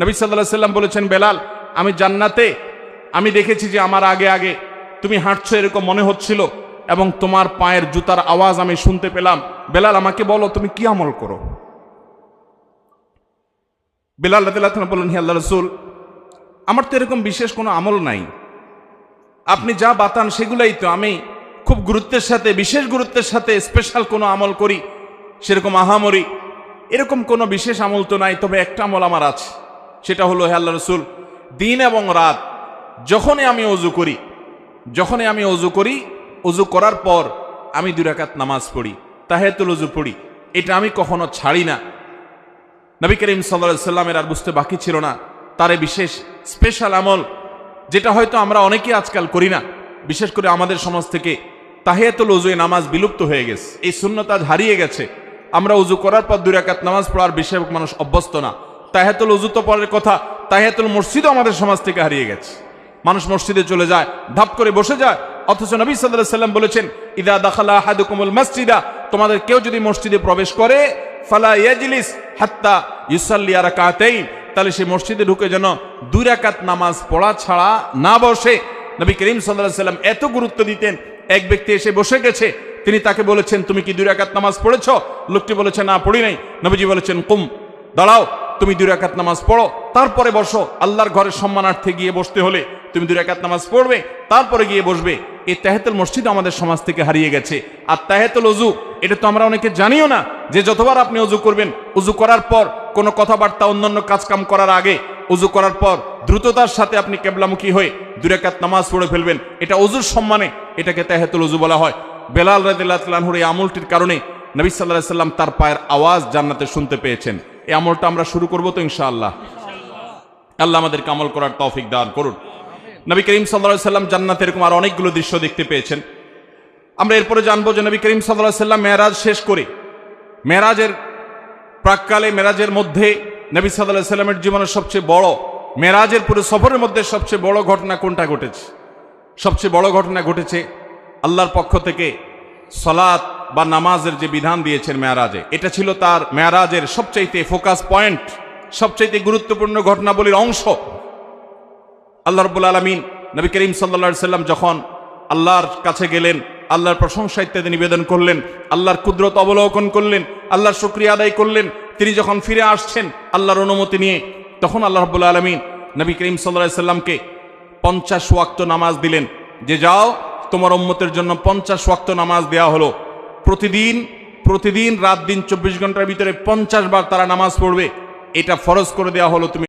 নবী সাল্লাল্লাহু আলাইহি সাল্লাম বলেছেন, বেলাল, আমি জান্নাতে আমি দেখেছি যে আমার আগে আগে তুমি হাঁটছো, এরকম মনে হচ্ছিল, এবং তোমার পায়ের জুতার আওয়াজ আমি শুনতে পেলাম। বেলাল, আমাকে বলো তুমি কি আমল করো? বেলাল রাদিয়াল্লাহু আনহু বললেন, হে আল্লাহর রাসূল, আমার তো এরকম বিশেষ কোনো আমল নাই, আপনি যা বাতান সেগুলাই তো। আমি খুব গুরুত্বের সাথে, বিশেষ গুরুত্বের সাথে স্পেশাল কোনো আমল করি সেরকম আহামরি এরকম কোনো বিশেষ আমল তো নাই, তবে একটা আমল আমার আছে, সেটা হলো, হে আল্লাহর রাসূল, দিন এবং রাত যখনই আমি অজু করি, অজু করার পর আমি 2 রাকাত নামাজ পড়ি, তাহিয়াতুল ওযু পড়ি, এটা আমি কখনো ছাড়ি না। নবী করিম সাল্লাল্লাহু আলাইহি সাল্লামের আর বুঝতে বাকি ছিল না তার এই বিশেষ স্পেশাল আমল, যেটা হয়তো আমরা অনেকেই আজকাল করি না। বিশেষ করে আমাদের সমাজ থেকে তাহিয়াতুল ওযু নামাজ বিলুপ্ত হয়ে গেছে, এই সুন্নাত আজ হারিয়ে গেছে। আমরা ওযু করার পর 2 রাকাত নামাজ পড়ার বেশিরভাগ মানুষ অভ্যস্ত না। তাহিয়াতুল ওযু তো পরের কথা, তাহিয়াতুল মসজিদও আমাদের সমাজ থেকে হারিয়ে গেছে। মানুষ মসজিদে চলে যায়, ধাপ করে বসে যায়, অথচ নবী সাল্লাল্লাহু আলাইহি সাল্লাম বলেছেন, ইদা দাখালা আহাদুকুমুল মসজিদা, তোমাদের কেউ যদি মসজিদে প্রবেশ করে, ফালা ইয়াজলিস হাত্তা ইউসাল্লি রাকাতাইন, তাহলে সেই মসজিদে ঢুকে যেন 2 রাকাত নামাজ পড়া ছাড়া না বসে। নবী করিম সাল্লাল্লাহু আলাইহি সাল্লাম এত গুরুত্ব দিতেন। এক ব্যক্তি এসে বসে গেছে, তিনি তাকে বলেছেন, তুমি কি 2 রাকাত নামাজ পড়েছো? লোকটি বলেছে, না পড়ি নাই। নবীজি বলেছেন, কুম, দাঁড়াও, তুমি 2 রাকাত নামাজ পড়ো, তারপরে বসো। আল্লাহর ঘরের সম্মানার্থে গিয়ে বসতে হলে তুমি 2 রাকাত নামাজ পড়বে, তারপরে গিয়ে বসবে। এই তাহিয়াতুল মসজিদ আমাদের সমাজ থেকে হারিয়ে গেছে। আর তাহিয়াতুল ওযু, এটা তো আমরা অনেকে জানিও না, যে যতবার আপনি ওযু করবেন, ওযু করার পর কোনো কথাবার্তা অন্যান্য কাজকাম করার আগে, ওযু করার পর দ্রুততার সাথে আপনি কিবলামুখী হয়ে 2 রাকাত নামাজ পড়ে ফেলবেন। এটা ওযুর সম্মানে, এটাকে তাহিয়াতুল ওযু বলা হয়। বেলাল রাদিয়াল্লাহু আনহুর এই আমলটির কারণে নবী সাল্লাল্লাহু আলাইহি সাল্লাম তার পায়ের আওয়াজ জান্নাতে শুনতে পেয়েছেন। এই আমলটা আমরা শুরু করব তো ইনশাআল্লাহ। আল্লাহ আমাদেরকে আমল করার তৌফিক দান করুন। নবী করিম সাল্লাল্লাহু আলাইহি সাল্লাম জান্নাতে এরকম আর অনেকগুলো দৃশ্য দেখতে পেয়েছেন। আমরা এরপরে জানবো যে নবী করিম সাল্লাল্লাহু আলাইহি সাল্লাম মেরাজ শেষ করে, মেরাজের প্রাককালে, মেরাজের মধ্যে নবী সাল্লাল্লাহু আলাইহি সাল্লামের জীবনের সবচেয়ে বড়, মেরাজের পুরো সফরের মধ্যে সবচেয়ে বড় ঘটনা কোনটা ঘটেছে? সবচেয়ে বড় ঘটনা ঘটেছে আল্লাহর পক্ষ থেকে সালাত বা নামাজের যে বিধান দিয়েছেন মেরাজে, এটা ছিল তার মেরাজের সবচাইতে ফোকাস পয়েন্ট, সবচাইতে গুরুত্বপূর্ণ ঘটনাবলীর অংশ। আল্লাহ রাব্বুল আলামিন নবী করিম সাল্লাল্লাহু আলাইহি সাল্লাম যখন আল্লাহর কাছে গেলেন, আল্লাহর প্রশংসা ইত্যাদি নিবেদন করলেন, আল্লাহর কুদরত অবলোকন করলেন, আল্লাহর শুকরিয়া আদায় করলেন, তিনি যখন ফিরে আসছেন আল্লাহর অনুমতি নিয়ে, তখন আল্লাহ রাব্বুল আলামিন নবী করিম সাল্লাল্লাহু আলাইহি সাল্লামকে 50 ওয়াক্ত নামাজ দিলেন, যে যাও তোমার উম্মতের জন্য 50 ওয়াক্ত নামাজ দেওয়া হলো। প্রতিদিন রাত দিন 24 ঘন্টার ভিতরে 50 বার তারা নামাজ পড়বে, এটা ফরজ করে দেওয়া হলো। তুমি